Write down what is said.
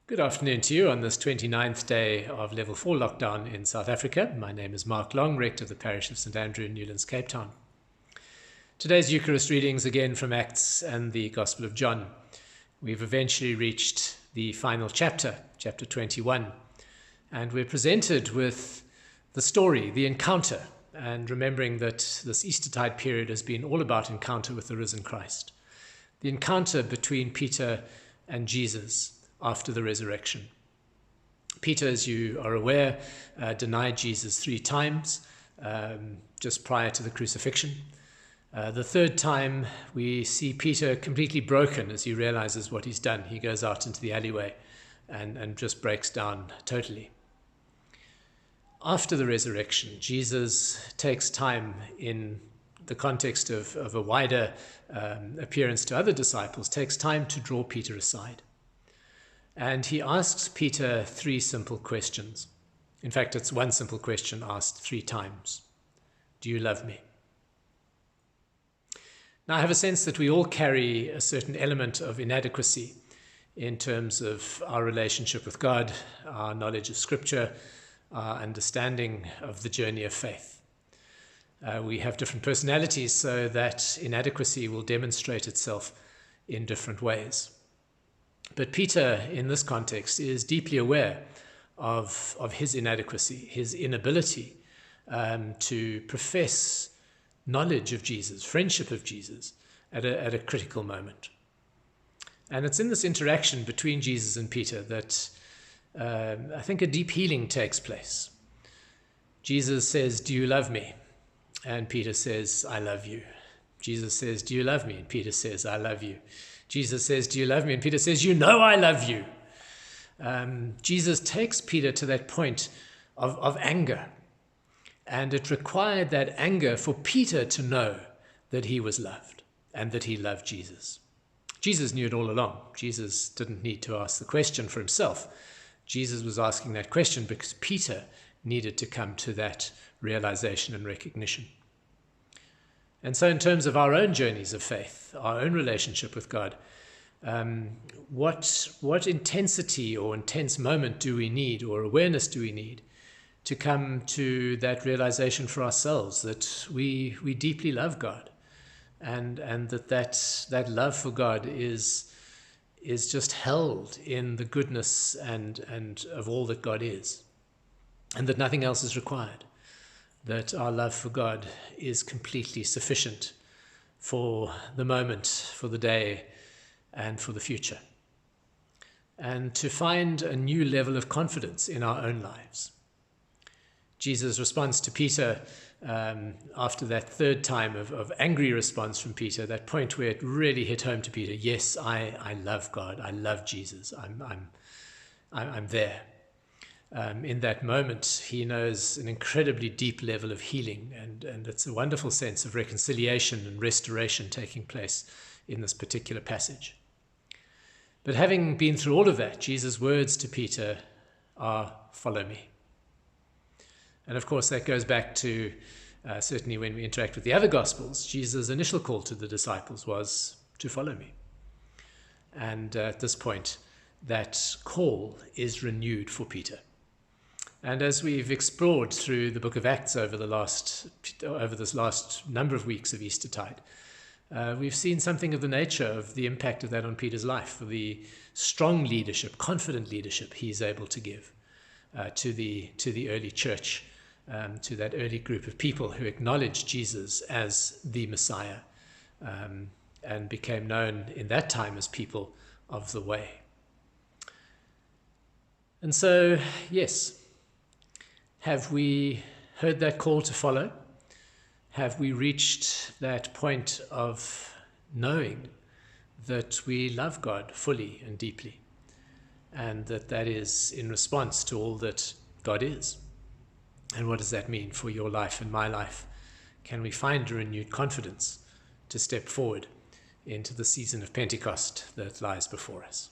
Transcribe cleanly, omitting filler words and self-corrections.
Good afternoon to you on this 29th day of Level 4 lockdown in South Africa. My name is Mark Long, rector of the parish of St Andrew in Newlands, Cape Town. Today's Eucharist readings again from Acts and the Gospel of John. We've eventually reached the final chapter, chapter 21, and we're presented with the story, the encounter, and remembering that this Eastertide period has been all about encounter with the risen Christ. The encounter between Peter and Jesus after the resurrection. Peter, as you are aware, denied Jesus 3 times just prior to the crucifixion. The third time, we see Peter completely broken as he realizes what he's done. He goes out into the alleyway and just breaks down totally. After the resurrection, Jesus takes time in the context of a wider appearance to other disciples, takes time to draw Peter aside. And he asks Peter 3 simple questions. In fact, it's one simple question asked 3 times. Do you love me? Now, I have a sense that we all carry a certain element of inadequacy in terms of our relationship with God, our knowledge of Scripture, our understanding of the journey of faith. We have different personalities, so that inadequacy will demonstrate itself in different ways. But Peter, in this context, is deeply aware of his inadequacy, his inability to profess knowledge of Jesus, friendship of Jesus, at a critical moment. And it's in this interaction between Jesus and Peter that I think a deep healing takes place. Jesus says, "Do you love me?" And Peter says, "I love you." Jesus says, "Do you love me?" And Peter says, "I love you." Jesus says, "Do you love me?" And Peter says, "You know I love you." Jesus takes Peter to that point of anger. And it required that anger for Peter to know that he was loved and that he loved Jesus. Jesus knew it all along. Jesus didn't need to ask the question for himself. Jesus was asking that question because Peter needed to come to that realization and recognition. And so in terms of our own journeys of faith, our own relationship with God, what intensity or intense moment do we need, or awareness do we need, to come to that realization for ourselves that we deeply love God, and that love for God is just held in the goodness and of all that God is, and that nothing else is required. That our love for God is completely sufficient for the moment, for the day, and for the future. And to find a new level of confidence in our own lives. Jesus' response to Peter after that third time of angry response from Peter, that point where it really hit home to Peter, yes, I love God, I love Jesus, I'm there. In that moment, he knows an incredibly deep level of healing, and it's a wonderful sense of reconciliation and restoration taking place in this particular passage. But having been through all of that, Jesus' words to Peter are, "Follow me." And of course, that goes back to certainly when we interact with the other Gospels, Jesus' initial call to the disciples was to follow me. And at this point, that call is renewed for Peter. And as we've explored through the book of Acts over this last number of weeks of Eastertide, we've seen something of the nature of the impact of that on Peter's life, the strong leadership, confident leadership he's able to give to the early church, to that early group of people who acknowledged Jesus as the Messiah and became known in that time as people of the way. And so, yes, have we heard that call to follow? Have we reached that point of knowing that we love God fully and deeply, and that is in response to all that God is? And what does that mean for your life and my life? Can we find a renewed confidence to step forward into the season of Pentecost that lies before us?